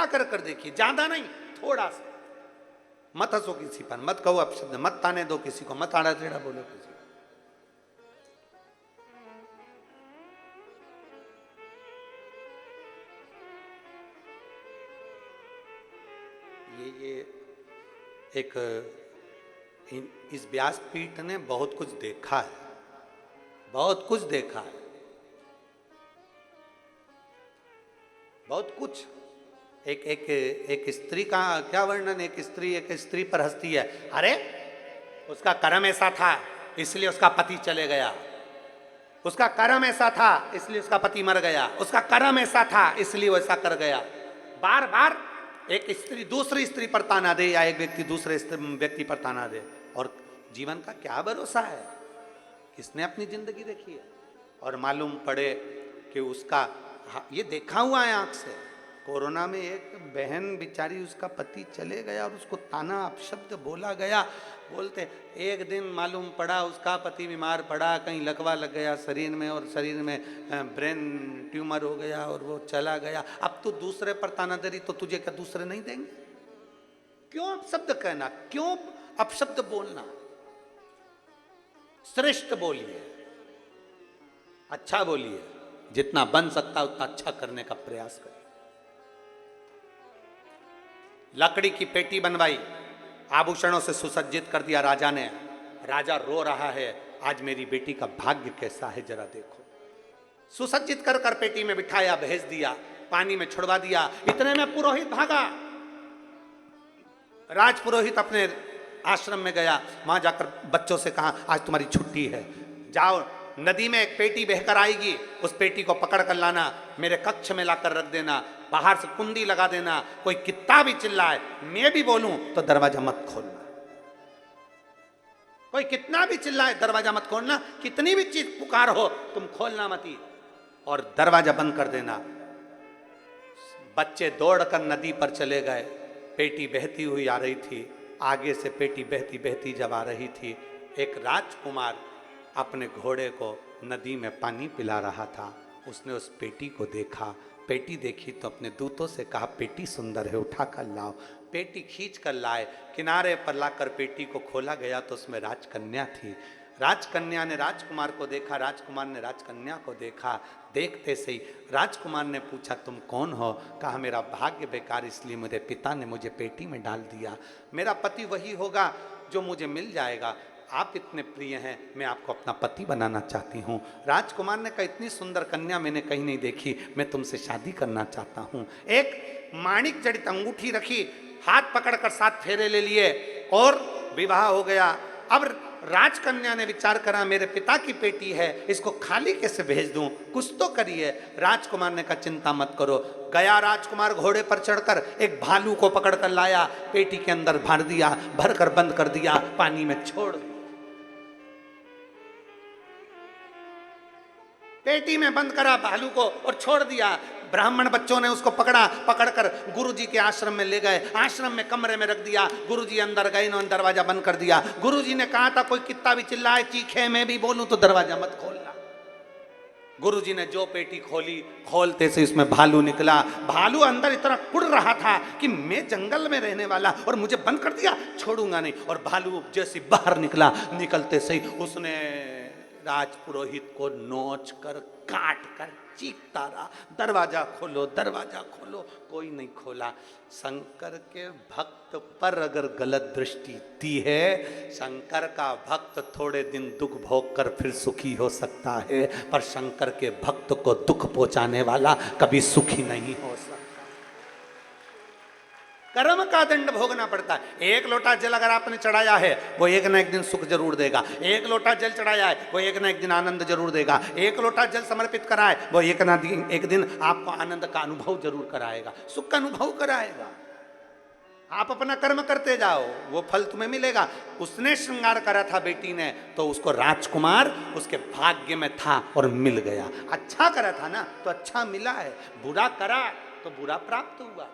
हंसा कर देखिए, ज्यादा नहीं, थोड़ा सा। मत हंसो किसी पर, मत कहो अपशब्द, मत ताने दो किसी को, मत आड़ा टेढ़ा बोलो किसी को। ये एक इस व्यासपीठ ने बहुत कुछ देखा है, बहुत कुछ देखा है, बहुत कुछ। एक स्त्री का क्या वर्णन, एक स्त्री पर हंसती है, अरे उसका कर्म ऐसा था इसलिए उसका पति चले गया, उसका कर्म ऐसा था इसलिए उसका पति मर गया, उसका कर्म ऐसा था इसलिए वो ऐसा कर गया। बार बार एक स्त्री दूसरी स्त्री पर ताना दे, या एक व्यक्ति दूसरे व्यक्ति पर ताना दे, और जीवन का क्या भरोसा है? किसने अपनी जिंदगी देखी है? और मालूम पड़े कि उसका, ये देखा हुआ है आंख से, कोरोना में एक बहन बेचारी, उसका पति चले गया और उसको ताना अपशब्द बोला गया। बोलते एक दिन मालूम पड़ा उसका पति बीमार पड़ा, कहीं लकवा लग गया शरीर में, और शरीर में ब्रेन ट्यूमर हो गया और वो चला गया। अब तू दूसरे पर ताना दे रही, तो तुझे क्या दूसरे नहीं देंगे? क्यों अपशब्द कहना, क्यों अपशब्द बोलना? श्रेष्ठ बोलिए, अच्छा बोलिए, जितना बन सकता उतना अच्छा करने का प्रयास करिए। लकड़ी की पेटी बनवाई, आभूषणों से सुसज्जित कर दिया राजा ने। राजा रो रहा है, आज मेरी बेटी का भाग्य कैसा है जरा देखो। सुसज्जित कर कर पेटी में बिठाया, भेज दिया, पानी में छुड़वा दिया। इतने में पुरोहित भागा। राज पुरोहित अपने आश्रम में गया, वहां जाकर बच्चों से कहा, आज तुम्हारी छुट्टी है, जाओ नदी में एक पेटी बहकर आएगी, उस पेटी को पकड़ कर लाना, मेरे कक्ष में लाकर रख देना, बाहर से कुंडी लगा देना, कोई कितना भी चिल्लाए, मैं भी बोलूं तो दरवाजा मत खोलना। कोई कितना भी चिल्लाए दरवाजा मत खोलना, कितनी भी चीज पुकार हो तुम खोलना मत ही, और दरवाजा बंद कर देना। बच्चे दौड़कर नदी पर चले गए, पेटी बहती हुई आ रही थी। आगे से पेटी बहती बहती जब आ रही थी, एक राजकुमार अपने घोड़े को नदी में पानी पिला रहा था। उसने उस पेटी को देखा, पेटी देखी तो अपने दूतों से कहा, पेटी सुंदर है, उठा कर लाओ। पेटी खींच कर लाए, किनारे पर लाकर पेटी को खोला गया तो उसमें राजकन्या थी। राजकन्या ने राजकुमार को देखा, राजकुमार ने राजकन्या को देखा। देखते से ही राजकुमार ने पूछा, तुम कौन हो? कहा, मेरा भाग्य बेकार, इसलिए मेरे पिता ने मुझे पेटी में डाल दिया। मेरा पति वही होगा जो मुझे मिल जाएगा। आप इतने प्रिय हैं, मैं आपको अपना पति बनाना चाहती हूँ। राजकुमार ने कहा, इतनी सुंदर कन्या मैंने कहीं नहीं देखी, मैं तुमसे शादी करना चाहता हूँ। एक माणिक जड़ित अंगूठी रखी, हाथ पकड़कर 7 फेरे ले लिए और विवाह हो गया। अब राजकन्या ने विचार करा, मेरे पिता की पेटी है, इसको खाली कैसे भेज दूं, कुछ तो करिए। राजकुमार ने कहा, चिंता मत करो। गया राजकुमार घोड़े पर चढ़कर एक भालू को पकड़ कर लाया, पेटी के अंदर भर दिया, भर कर बंद कर दिया, पानी में छोड़ दिया। पेटी में बंद करा भालू को और छोड़ दिया। ब्राह्मण बच्चों ने उसको पकड़कर गुरुजी के आश्रम में ले गए, आश्रम में कमरे में रख दिया। गुरुजी अंदर गए, इन्होंने दरवाजा बंद कर दिया। गुरुजी ने कहा था, कोई कितना भी चिल्लाए, चीखे, मैं भी बोलूं तो दरवाजा मत खोलना। गुरुजी ने जो पेटी खोली, खोलते से इसमें भालू निकला। भालू अंदर इतना कुड़ रहा था कि मैं जंगल में रहने वाला और मुझे बंद कर दिया, छोड़ूंगा नहीं। और भालू जैसे बाहर निकला, निकलते से ही उसने राजपुरोहित को नोच कर, काट कर चीखता रहा, दरवाजा खोलो, दरवाजा खोलो। कोई नहीं खोला। शंकर के भक्त पर अगर गलत दृष्टि दी है, शंकर का भक्त थोड़े दिन दुख भोग कर फिर सुखी हो सकता है, पर शंकर के भक्त को दुख पहुंचाने वाला कभी सुखी नहीं हो सकता। कर्म का दंड भोगना पड़ता है। एक लोटा जल अगर आपने चढ़ाया है, वो एक ना एक दिन सुख जरूर देगा। एक लोटा जल चढ़ाया है, वो एक ना एक दिन आनंद जरूर देगा। एक लोटा जल समर्पित करा है, वो एक ना एक दिन आपको आनंद का अनुभव जरूर कराएगा, सुख का अनुभव कराएगा। आप अपना कर्म करते जाओ, वो फल तुम्हें मिलेगा। उसने श्रृंगार करा था बेटी ने, तो उसको राजकुमार उसके भाग्य में था और मिल गया। अच्छा करा था ना तो अच्छा मिला है, बुरा करा तो बुरा प्राप्त हुआ।